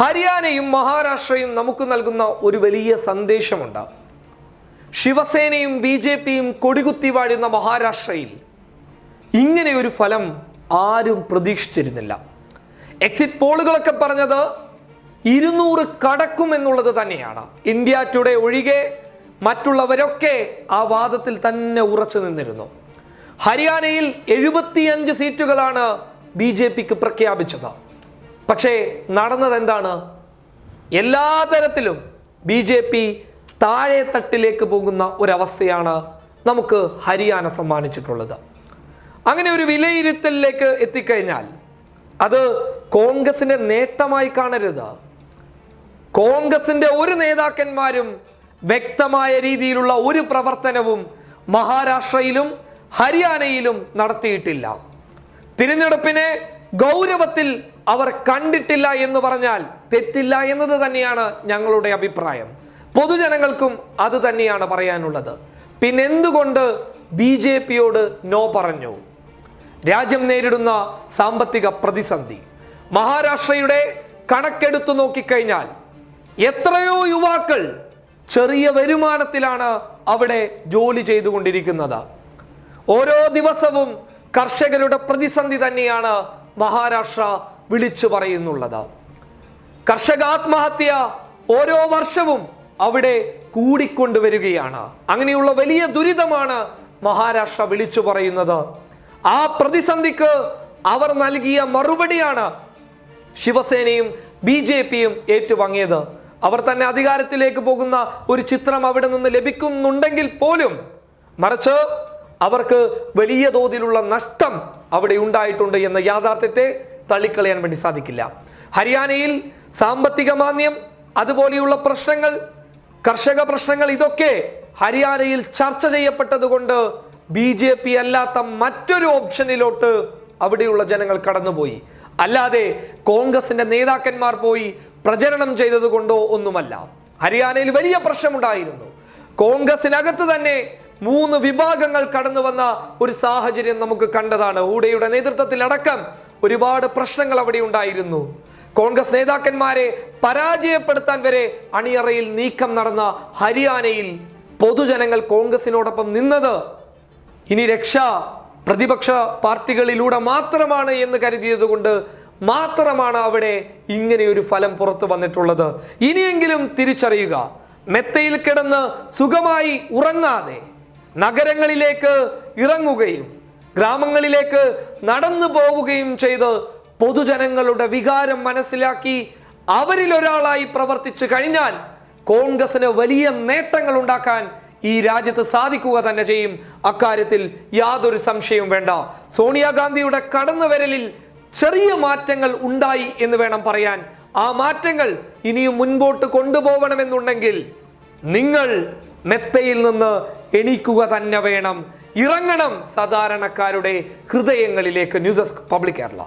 ഹരിയാനയും മഹാരാഷ്ട്രയും നമുക്ക് നൽകുന്ന ഒരു വലിയ സന്ദേശമുണ്ട്. ശിവസേനയും BJPയും കൊടികുത്തി വാഴുന്ന മഹാരാഷ്ട്രയിൽ ഇങ്ങനെ ഒരു ഫലം ആരും പ്രതീക്ഷിച്ചിരുന്നില്ല. എക്സിറ്റ് പോളുകളൊക്കെ പറഞ്ഞത് 200 കടക്കും എന്നുള്ളത് തന്നെയാണ്. ഇന്ത്യ ടുഡേ ഒഴികെ മറ്റുള്ളവരൊക്കെ ആ വാദത്തിൽ തന്നെ ഉറച്ചു നിന്നിരുന്നു. ഹരിയാനയിൽ 75 സീറ്റുകളാണ് BJPക്ക് പ്രഖ്യാപിച്ചത്. പക്ഷേ നടന്നത് എന്താണ്? എല്ലാ തരത്തിലും BJP താഴെ തട്ടിലേക്ക് പോകുന്ന ഒരവസ്ഥയാണ് നമുക്ക് ഹരിയാന സമ്മാനിച്ചിട്ടുള്ളത്. അങ്ങനെ ഒരു വിലയിരുത്തലിലേക്ക് എത്തിക്കഴിഞ്ഞാൽ അത് കോൺഗ്രസിന്റെ നേട്ടമായി കാണരുത്. കോൺഗ്രസിന്റെ ഒരു നേതാക്കന്മാരും വ്യക്തമായ രീതിയിലുള്ള ഒരു പ്രവർത്തനവും മഹാരാഷ്ട്രയിലും ഹരിയാനയിലും നടത്തിയിട്ടില്ല. തിരഞ്ഞെടുപ്പിനെ ഗൗരവത്തിൽ അവർ കണ്ടിട്ടില്ല എന്ന് പറഞ്ഞാൽ തെറ്റില്ല എന്നത് തന്നെയാണ് ഞങ്ങളുടെ അഭിപ്രായം. പൊതുജനങ്ങൾക്കും അത് തന്നെയാണ് പറയാനുള്ളത്. പിന്നെന്തുകൊണ്ട് BJPയോട് നോ പറഞ്ഞു? രാജ്യം നേരിടുന്ന സാമ്പത്തിക പ്രതിസന്ധി, മഹാരാഷ്ട്രയുടെ കണക്കെടുത്തു നോക്കിക്കഴിഞ്ഞാൽ എത്രയോ യുവാക്കൾ ചെറിയ വരുമാനത്തിലാണ് അവിടെ ജോലി ചെയ്തുകൊണ്ടിരിക്കുന്നത്. ഓരോ ദിവസവും കർഷകരുടെ പ്രതിസന്ധി തന്നെയാണ് മഹാരാഷ്ട്ര വിളിച്ചു പറയുന്നുള്ളത്. കർഷക ആത്മഹത്യ ഓരോ വർഷവും അവിടെ കൂടിക്കൊണ്ടുവരികയാണ്. അങ്ങനെയുള്ള വലിയ ദുരിതമാണ് മഹാരാഷ്ട്ര വിളിച്ചു പറയുന്നത്. ആ പ്രതിസന്ധിക്ക് അവർ നൽകിയ മറുപടിയാണ് ശിവസേനയും BJPയും ഏറ്റുവാങ്ങിയത്. അവർ തന്നെ അധികാരത്തിലേക്ക് പോകുന്ന ഒരു ചിത്രം അവിടെ നിന്ന് ലഭിക്കുന്നുണ്ടെങ്കിൽ പോലും മറിച്ച് അവർക്ക് വലിയ തോതിലുള്ള നഷ്ടം അവിടെ ഉണ്ടായിട്ടുണ്ട് എന്ന യാഥാർത്ഥ്യത്തെ തള്ളിക്കളയാൻ വേണ്ടി സാധിക്കില്ല. ഹരിയാനയിൽ സാമ്പത്തിക മാന്ദ്യം, അതുപോലെയുള്ള പ്രശ്നങ്ങൾ, കർഷക പ്രശ്നങ്ങൾ, ഇതൊക്കെ ഹരിയാനയിൽ ചർച്ച ചെയ്യപ്പെട്ടത് കൊണ്ട് BJP അല്ലാത്ത മറ്റൊരു ഓപ്ഷനിലോട്ട് അവിടെയുള്ള ജനങ്ങൾ കടന്നുപോയി. അല്ലാതെ കോൺഗ്രസിന്റെ നേതാക്കന്മാർ പോയി പ്രചരണം ചെയ്തത് കൊണ്ടോ ഒന്നുമല്ല. ഹരിയാനയിൽ വലിയ പ്രശ്നമുണ്ടായിരുന്നു. കോൺഗ്രസിനകത്ത് തന്നെ 3 വിഭാഗങ്ങൾ കടന്നു വന്ന ഒരു സാഹചര്യം നമുക്ക് കണ്ടതാണ്. ഹൂഡയുടെ നേതൃത്വത്തിൽ അടക്കം ഒരുപാട് പ്രശ്നങ്ങൾ അവിടെ ഉണ്ടായിരുന്നു. കോൺഗ്രസ് നേതാക്കന്മാരെ പരാജയപ്പെടുത്താൻ വരെ അണിയറയിൽ നീക്കം നടന്ന ഹരിയാനയിൽ പൊതുജനങ്ങൾ കോൺഗ്രസിനോടൊപ്പം നിന്നത് ഇനി രക്ഷ പ്രതിപക്ഷ പാർട്ടികളിലൂടെ മാത്രമാണ് എന്ന് കരുതിയത് കൊണ്ട് മാത്രമാണ് അവിടെ ഇങ്ങനെയൊരു ഫലം പുറത്തു വന്നിട്ടുള്ളത്. ഇനിയെങ്കിലും തിരിച്ചറിയുക. മെത്തയിൽ കിടന്ന് സുഖമായി ഉറങ്ങാതെ നഗരങ്ങളിലേക്ക് ഇറങ്ങുകയും ഗ്രാമങ്ങളിലേക്ക് നടന്നു പോവുകയും ചെയ്ത് പൊതുജനങ്ങളുടെ വികാരം മനസ്സിലാക്കി അവരിൽ ഒരാളായി പ്രവർത്തിച്ചു കഴിഞ്ഞാൽ കോൺഗ്രസിന് വലിയ നേട്ടങ്ങൾ ഉണ്ടാക്കാൻ ഈ രാജ്യത്ത് സാധിക്കുക തന്നെ ചെയ്യും. അക്കാര്യത്തിൽ യാതൊരു സംശയവും വേണ്ട. സോണിയാഗാന്ധിയുടെ കടന്നുവരലിൽ ചെറിയ മാറ്റങ്ങൾ ഉണ്ടായി എന്ന് വേണം പറയാൻ. ആ മാറ്റങ്ങൾ ഇനിയും മുൻപോട്ട് കൊണ്ടുപോകണമെന്നുണ്ടെങ്കിൽ നിങ്ങൾ മെത്തയിൽ നിന്ന് എണീക്കുക തന്നെ വേണം. ഇറങ്ങണം സാധാരണക്കാരുടെ ഹൃദയങ്ങളിലേക്ക്. News desk public Kerala.